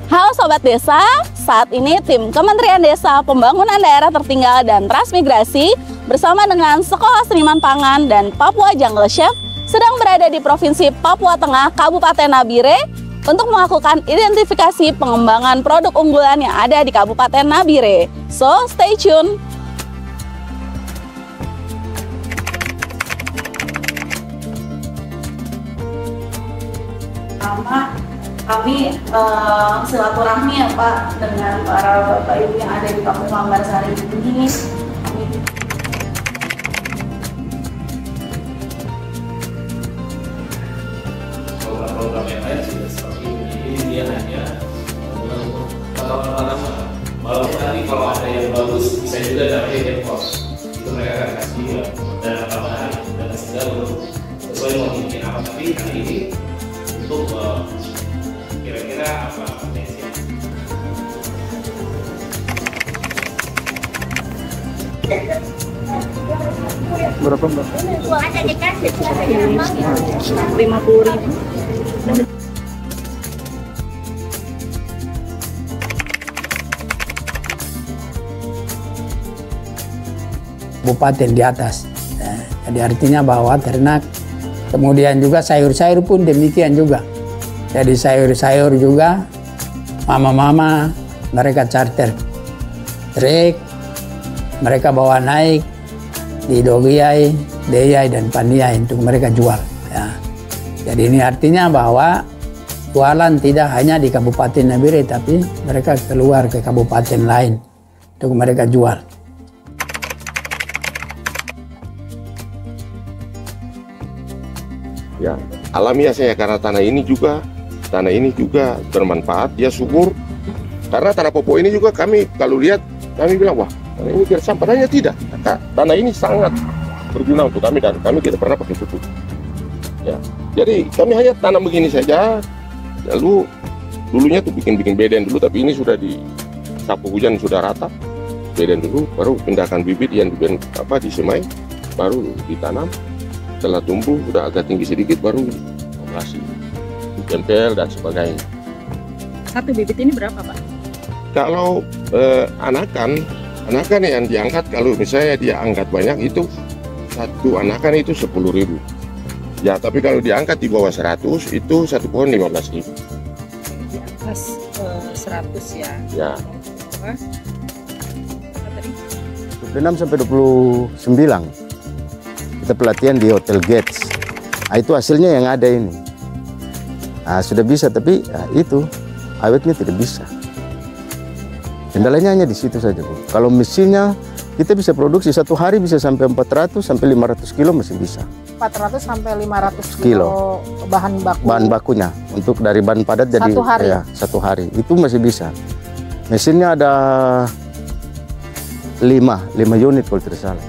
Halo Sobat Desa, saat ini tim Kementerian Desa, Pembangunan Daerah Tertinggal dan Transmigrasi bersama dengan Sekolah Seniman Pangan dan Papua Jungle Chef sedang berada di Provinsi Papua Tengah, Kabupaten Nabire untuk melakukan identifikasi pengembangan produk unggulan yang ada di Kabupaten Nabire. So, stay tune! Kami silaturahmi ya Pak dengan para Bapak Ibu yang ada di Kampung Lambarsari ini. Program yang lain sudah seperti ini, dia hanya untuk walaupun nanti kalau ada yang bagus bisa juga dari headphone itu mereka akan kasih dana tambahan dan segala untuk sesuai mungkin apa, tapi kali ini untuk kira-kira apa potensi. Berapa Mbak? Ada dikasih 50.000. Kabupaten di atas. Jadi artinya bahwa ternak, kemudian juga sayur-sayur pun demikian juga. Jadi sayur-sayur juga, mama-mama mereka charter trek, mereka bawa naik di Dogiai, Deyai dan Paniai untuk mereka jual. Ya. Jadi ini artinya bahwa jualan tidak hanya di Kabupaten Nabire, tapi mereka keluar ke kabupaten lain untuk mereka jual. Ya, alamiah saya karena tanah ini juga bermanfaat, dia subur. Karena tanah popok ini juga kami kalau lihat, kami bilang wah tanah ini kira padahal tidak. Tanah ini sangat berguna untuk kami dan kami tidak pernah pakai pupuk. Ya, jadi kami hanya tanam begini saja. Lalu dulunya tuh bikin beden dulu, tapi ini sudah di sapu hujan sudah rata. Beden dulu, baru pindahkan bibit yang disemai, baru ditanam. Setelah tumbuh sudah agak tinggi sedikit, baru operasi, ditempel dan sebagainya. Satu bibit ini berapa Pak? Kalau anakan yang diangkat, kalau misalnya dia angkat banyak itu satu anakan itu 10.000. Ya, tapi kalau diangkat di bawah 100 itu satu pohon 15.000. Di atas 100 ya. Ya. 26 sampai 29 kita pelatihan di Hotel Gates. Nah, itu hasilnya yang ada ini. Nah, sudah bisa, tapi itu awetnya tidak bisa. Kendalanya hanya di situ saja, Bu. Kalau mesinnya kita bisa produksi satu hari bisa sampai 400 sampai 500 kilo masih bisa. 400 sampai 500 kilo bahan baku. Bahan bakunya untuk dari bahan padat jadi satu hari. Ya, satu hari itu masih bisa. Mesinnya ada 5 unit kalau tidak salah.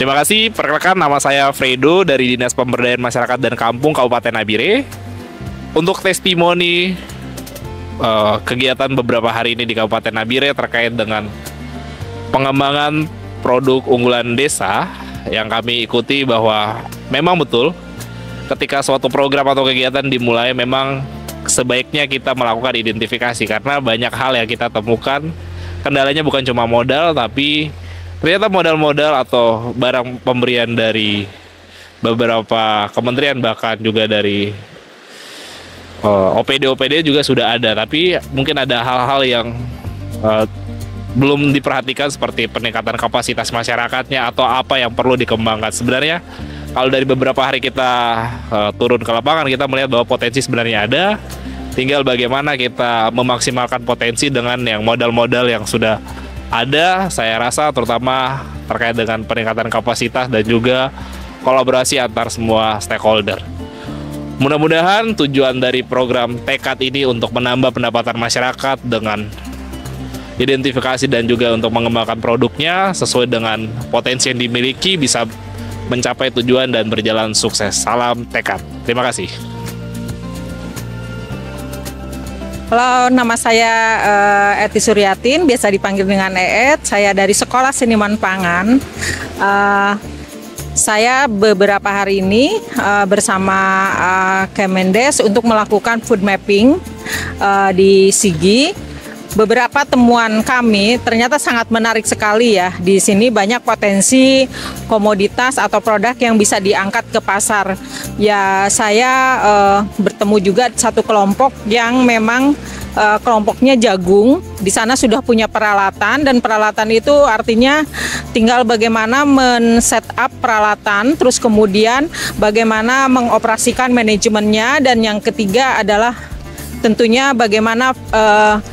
Terima kasih, perkenalkan nama saya Fredo dari Dinas Pemberdayaan Masyarakat dan Kampung Kabupaten Nabire. Untuk testimoni kegiatan beberapa hari ini di Kabupaten Nabire terkait dengan pengembangan produk unggulan desa yang kami ikuti, bahwa memang betul ketika suatu program atau kegiatan dimulai memang sebaiknya kita melakukan identifikasi, karena banyak hal yang kita temukan kendalanya bukan cuma modal, tapi ternyata modal-modal atau barang pemberian dari beberapa kementerian, bahkan juga dari OPD juga sudah ada, tapi mungkin ada hal-hal yang belum diperhatikan seperti peningkatan kapasitas masyarakatnya atau apa yang perlu dikembangkan. Sebenarnya kalau dari beberapa hari kita turun ke lapangan, kita melihat bahwa potensi sebenarnya ada, tinggal bagaimana kita memaksimalkan potensi dengan yang modal-modal yang sudah ada, saya rasa terutama terkait dengan peningkatan kapasitas dan juga kolaborasi antar semua stakeholder. Mudah-mudahan tujuan dari program Tekad ini untuk menambah pendapatan masyarakat dengan identifikasi dan juga untuk mengembangkan produknya sesuai dengan potensi yang dimiliki bisa mencapai tujuan dan berjalan sukses. Salam Tekad. Terima kasih. Halo, nama saya Eti Suryatin, biasa dipanggil dengan Eet. Saya dari Sekolah Seniman Pangan. Saya beberapa hari ini bersama Kemendes untuk melakukan food mapping di Sigi. Beberapa temuan kami ternyata sangat menarik sekali ya. Di sini banyak potensi komoditas atau produk yang bisa diangkat ke pasar. Ya, saya bertemu juga satu kelompok yang memang kelompoknya jagung. Di sana sudah punya peralatan, dan peralatan itu artinya tinggal bagaimana men-set up peralatan, terus kemudian bagaimana mengoperasikan manajemennya, dan yang ketiga adalah tentunya bagaimana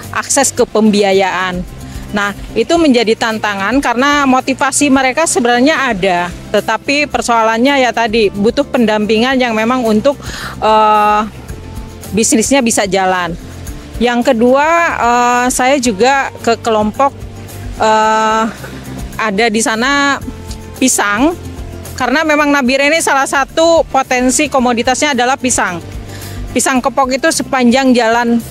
akses ke pembiayaan. Nah, itu menjadi tantangan karena motivasi mereka sebenarnya ada, tetapi persoalannya ya tadi butuh pendampingan yang memang untuk bisnisnya bisa jalan. Yang kedua, saya juga ke kelompok ada di sana pisang, karena memang Nabire ini salah satu potensi komoditasnya adalah pisang. Pisang kepok itu sepanjang jalan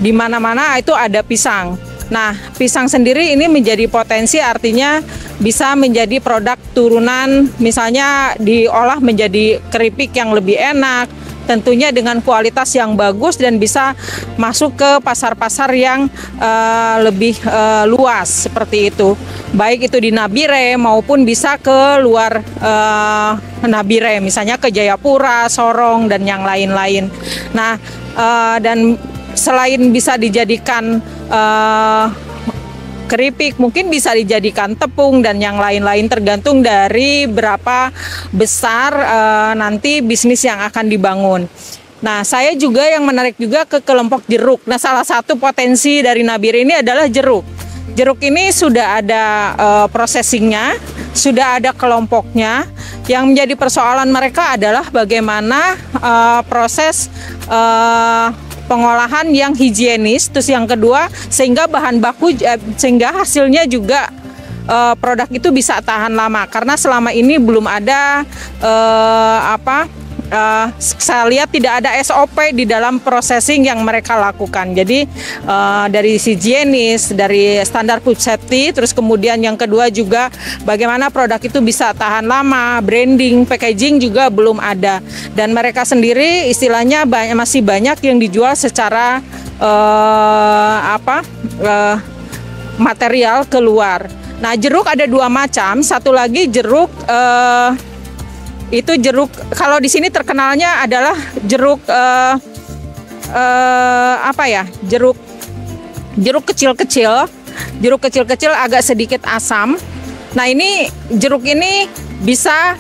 di mana-mana itu ada pisang. Nah, pisang sendiri ini menjadi potensi, artinya bisa menjadi produk turunan, misalnya diolah menjadi keripik yang lebih enak, tentunya dengan kualitas yang bagus dan bisa masuk ke pasar-pasar yang lebih luas seperti itu. Baik itu di Nabire maupun bisa ke luar Nabire, misalnya ke Jayapura, Sorong, dan yang lain-lain. Nah, dan selain bisa dijadikan keripik, mungkin bisa dijadikan tepung dan yang lain-lain, tergantung dari berapa besar nanti bisnis yang akan dibangun. Nah, saya juga yang menarik juga ke kelompok jeruk. Nah, salah satu potensi dari Nabire ini adalah jeruk. Jeruk ini sudah ada processingnya, sudah ada kelompoknya. Yang menjadi persoalan mereka adalah bagaimana proses pengolahan yang higienis, terus yang kedua sehingga bahan baku sehingga hasilnya juga produk itu bisa tahan lama, karena selama ini belum ada saya lihat tidak ada SOP di dalam processing yang mereka lakukan. Jadi dari higienis, dari standar food safety, terus kemudian yang kedua juga bagaimana produk itu bisa tahan lama, branding, packaging juga belum ada. Dan mereka sendiri istilahnya masih banyak yang dijual secara material keluar. Nah, jeruk ada dua macam. Satu lagi jeruk itu jeruk, kalau di sini terkenalnya adalah jeruk jeruk kecil-kecil. Jeruk kecil-kecil agak sedikit asam. Nah, ini jeruk ini bisa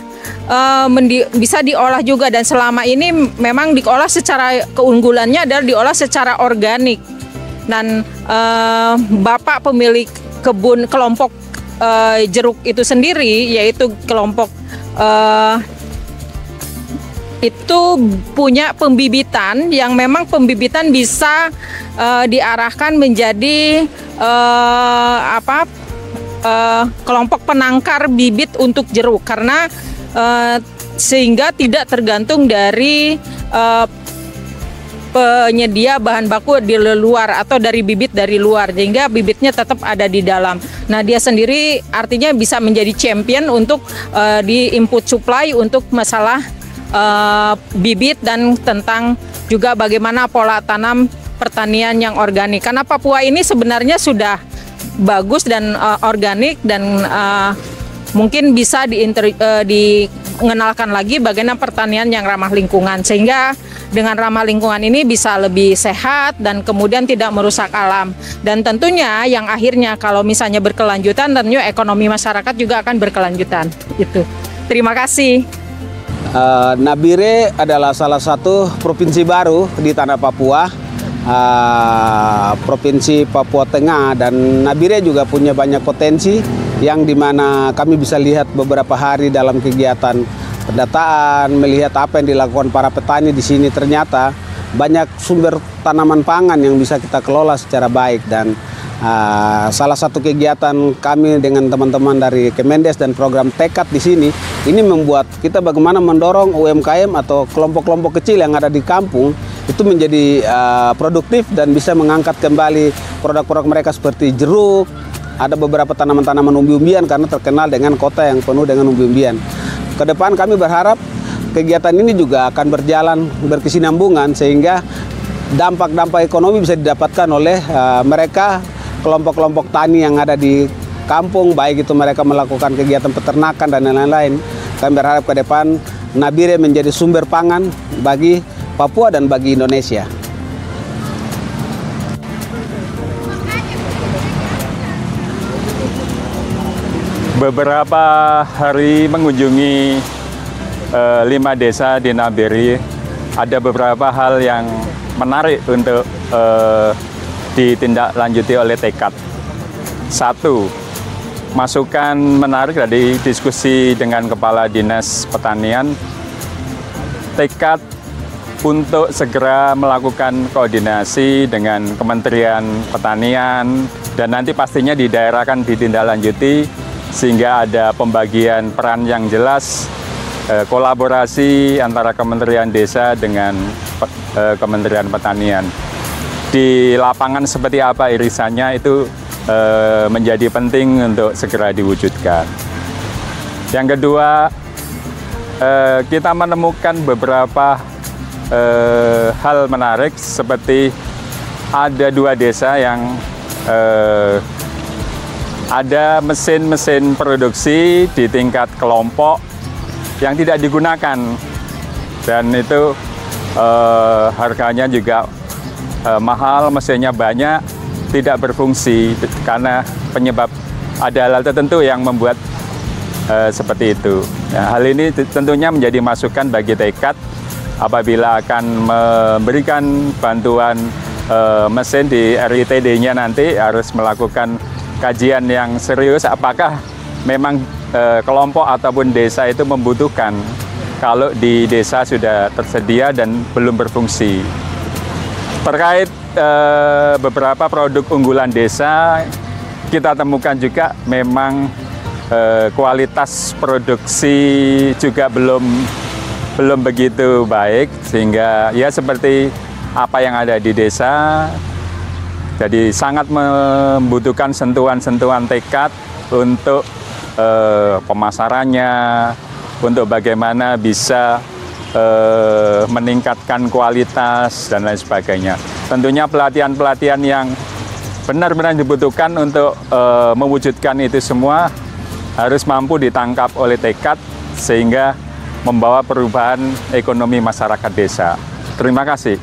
diolah juga, dan selama ini memang diolah secara, keunggulannya adalah diolah secara organik. Dan bapak pemilik kebun kelompok jeruk itu sendiri, yaitu kelompok itu punya pembibitan yang memang pembibitan bisa diarahkan menjadi kelompok penangkar bibit untuk jeruk, karena sehingga tidak tergantung dari penyedia bahan baku di luar atau dari bibit dari luar, sehingga bibitnya tetap ada di dalam. Nah, dia sendiri artinya bisa menjadi champion untuk di input supply untuk masalah bibit dan tentang juga bagaimana pola tanam pertanian yang organik. Karena Papua ini sebenarnya sudah bagus dan organik, dan mungkin bisa dikenalkan lagi bagaimana pertanian yang ramah lingkungan, sehingga dengan ramah lingkungan ini bisa lebih sehat dan kemudian tidak merusak alam. Dan tentunya yang akhirnya kalau misalnya berkelanjutan, tentunya ekonomi masyarakat juga akan berkelanjutan. Itu. Terima kasih. Nabire adalah salah satu provinsi baru di tanah Papua. Provinsi Papua Tengah, dan Nabire juga punya banyak potensi yang dimana kami bisa lihat beberapa hari dalam kegiatan pendataan, melihat apa yang dilakukan para petani di sini. Ternyata banyak sumber tanaman pangan yang bisa kita kelola secara baik, dan salah satu kegiatan kami dengan teman-teman dari Kemendes dan program Tekad di sini ini membuat kita bagaimana mendorong UMKM atau kelompok-kelompok kecil yang ada di kampung itu menjadi produktif dan bisa mengangkat kembali produk-produk mereka seperti jeruk. Ada beberapa tanaman-tanaman umbi-umbian karena terkenal dengan kota yang penuh dengan umbi-umbian. Ke depan kami berharap kegiatan ini juga akan berjalan berkesinambungan sehingga dampak-dampak ekonomi bisa didapatkan oleh mereka, kelompok-kelompok tani yang ada di kampung, baik itu mereka melakukan kegiatan peternakan dan lain-lain. Kami berharap ke depan Nabire menjadi sumber pangan bagi Papua dan bagi Indonesia. Beberapa hari mengunjungi 5 desa di Nabire, ada beberapa hal yang menarik untuk ditindaklanjuti oleh Tekad. 1, masukan menarik dari diskusi dengan Kepala Dinas Pertanian, Tekad untuk segera melakukan koordinasi dengan Kementerian Pertanian, dan nanti pastinya di daerah akan ditindaklanjuti sehingga ada pembagian peran yang jelas, kolaborasi antara Kementerian Desa dengan Kementerian Pertanian. Di lapangan seperti apa irisannya itu menjadi penting untuk segera diwujudkan. Yang kedua, kita menemukan beberapa hal menarik seperti ada 2 desa yang ada mesin-mesin produksi di tingkat kelompok yang tidak digunakan, dan itu harganya juga mahal, mesinnya banyak, tidak berfungsi karena penyebab ada hal tertentu yang membuat seperti itu. Nah, hal ini tentunya menjadi masukan bagi Tekad apabila akan memberikan bantuan mesin di RITD-nya, nanti harus melakukan kajian yang serius apakah memang kelompok ataupun desa itu membutuhkan kalau di desa sudah tersedia dan belum berfungsi. Terkait beberapa produk unggulan desa, kita temukan juga memang kualitas produksi juga belum begitu baik, sehingga ya seperti apa yang ada di desa. Jadi sangat membutuhkan sentuhan-sentuhan Tekad untuk pemasarannya, untuk bagaimana bisa meningkatkan kualitas dan lain sebagainya. Tentunya pelatihan-pelatihan yang benar-benar dibutuhkan untuk mewujudkan itu semua harus mampu ditangkap oleh Tekad sehingga membawa perubahan ekonomi masyarakat desa. Terima kasih.